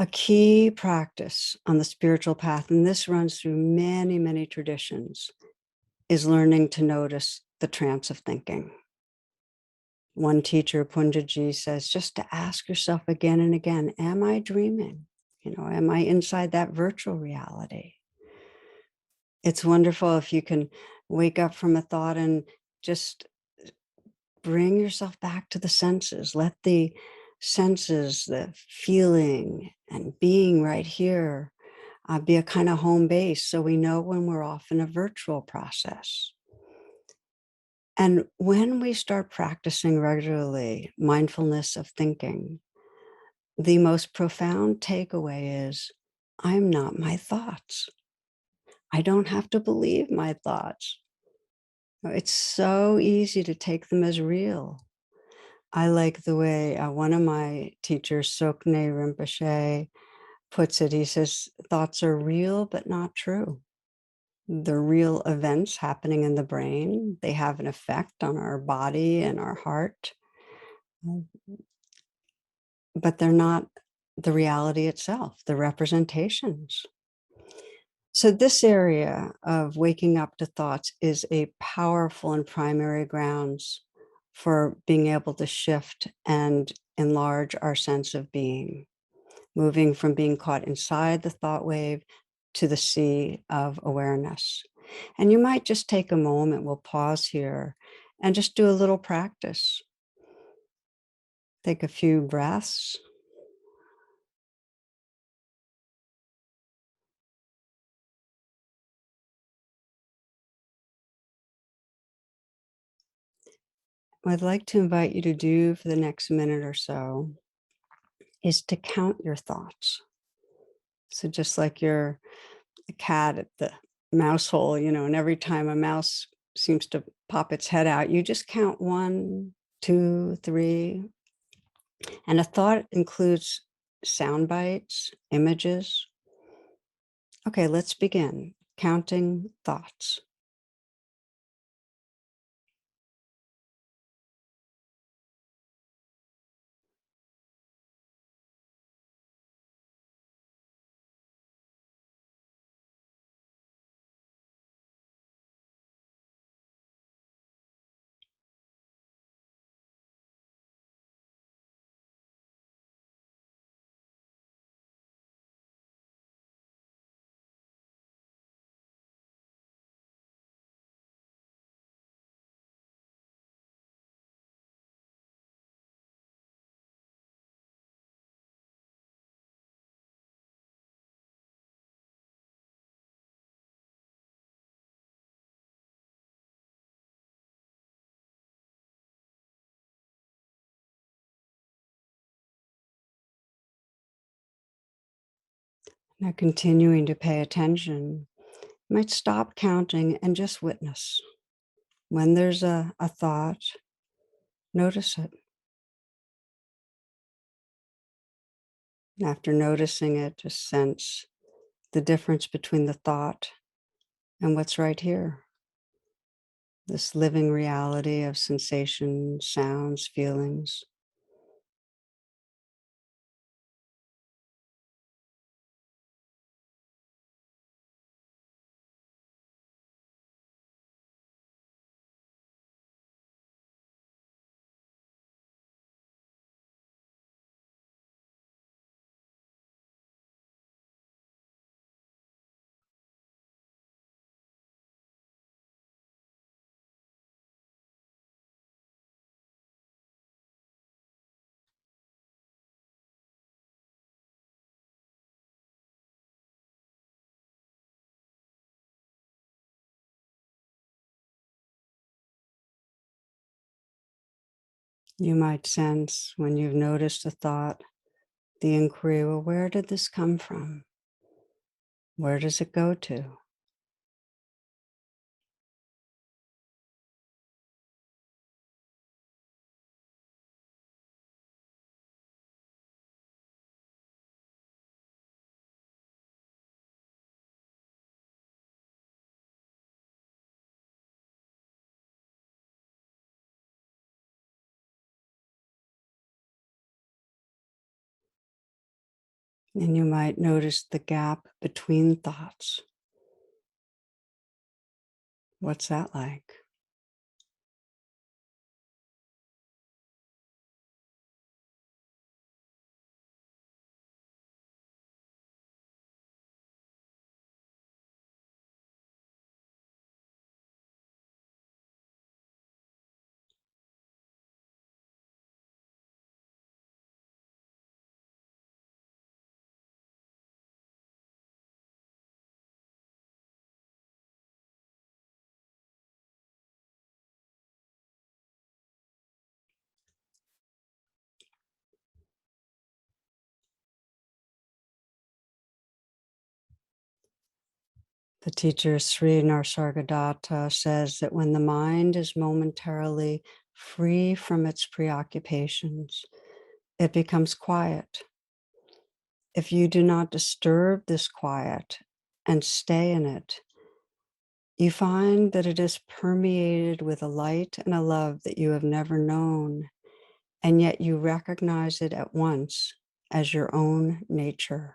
A key practice on the spiritual path, and this runs through many, many traditions, is learning to notice the trance of thinking. One teacher, Punjaji, says just to ask yourself again and again, am I dreaming? Am I inside that virtual reality? It's wonderful if you can wake up from a thought and just bring yourself back to the senses. Let the senses, the feeling and being right here, be a kind of home base so we know when we're off in a virtual process. And when we start practicing regularly mindfulness of thinking, the most profound takeaway is I'm not my thoughts. I don't have to believe my thoughts. It's so easy to take them as real. I like the way one of my teachers, Sokne Rinpoche, puts it. He says, thoughts are real, but not true. They're real events happening in the brain. They have an effect on our body and our heart, but they're not the reality itself, the representations. So this area of waking up to thoughts is a powerful and primary grounds for being able to shift and enlarge our sense of being, moving from being caught inside the thought wave to the sea of awareness. And you might just take a moment, we'll pause here and just do a little practice. Take a few breaths. What I'd like to invite you to do for the next minute or so is to count your thoughts. So just like you're a cat at the mouse hole, and every time a mouse seems to pop its head out, you just count 1, 2, 3. And a thought includes sound bites, images. Okay, let's begin counting thoughts. Now, continuing to pay attention, you might stop counting and just witness. When there's a thought, notice it. After noticing it, just sense the difference between the thought and what's right here. This living reality of sensations, sounds, feelings. You might sense when you've noticed a thought, the inquiry, well, where did this come from? Where does it go to? And you might notice the gap between thoughts. What's that like? The teacher Sri Narsargadatta says that when the mind is momentarily free from its preoccupations, it becomes quiet. If you do not disturb this quiet and stay in it, you find that it is permeated with a light and a love that you have never known, and yet you recognize it at once as your own nature.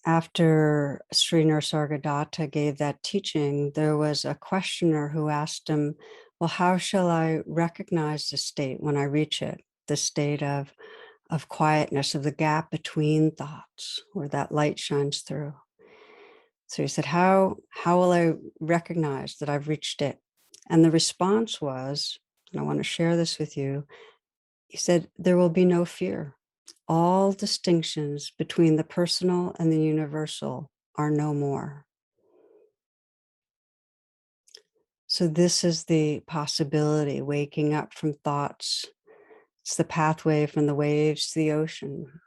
After Sri Narsargadatta gave that teaching, there was a questioner who asked him, well, how shall I recognize the state when I reach it? The state of quietness, of the gap between thoughts where that light shines through. So he said, how will I recognize that I've reached it? And the response was, and I want to share this with you, he said, there will be no fear. All distinctions between the personal and the universal are no more. So this is the possibility, waking up from thoughts. It's the pathway from the waves to the ocean.